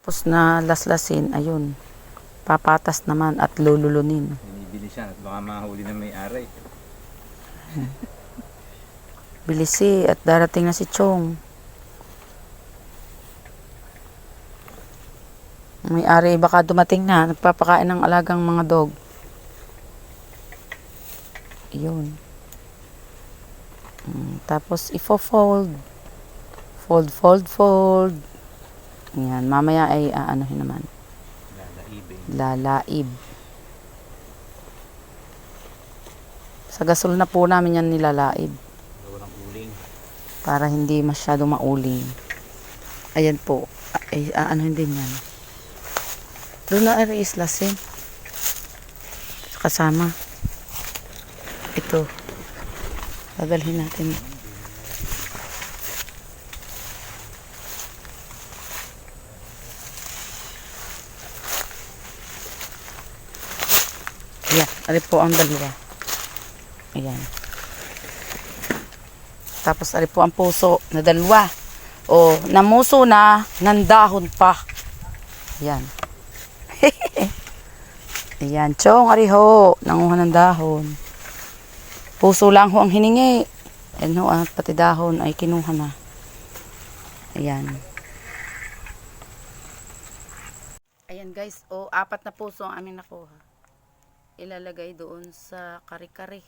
Tapos na laslasin, ayun. Papatas naman at lululunin. Binibili siya at baka mahuli na may-ari. Bilisi at darating na si Chong. May-ari baka dumating na. Nagpapakain ng alagang mga dog. Ayun. Tapos ifo-fold. Fold, fold, fold. Ayan. Mamaya ay aanohin naman. Lalaib. Sa gasol na po namin yan nilalaib. Walang uling. Para hindi masyado mauling. Ayan po. Ay, aanohin din yan. Doon na ay islasin. Kasama. Ito. Dadalhin natin. Ayan. Ari po ang dalawa. Ayan. Tapos ari po ang puso na dalawa. O, namuso na, nandahon pa. Ayan. Ayan. Chong, ari ho. Nanguha ng dahon. Puso lang ho ang hiningi. Ayan ho, at pati dahon ay kinuha na. Ayan. Ayan guys, o 4 na puso ang aming nakuha. Ilalagay doon sa kare-kare.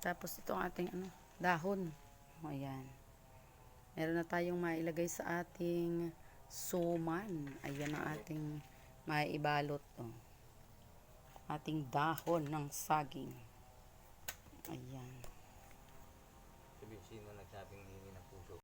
Tapos ito ang ating dahon. O, ayan. Meron na tayong mailagay sa ating suman. Ayan ang ating maibalot. O. Ating dahon ng saging. Ayan.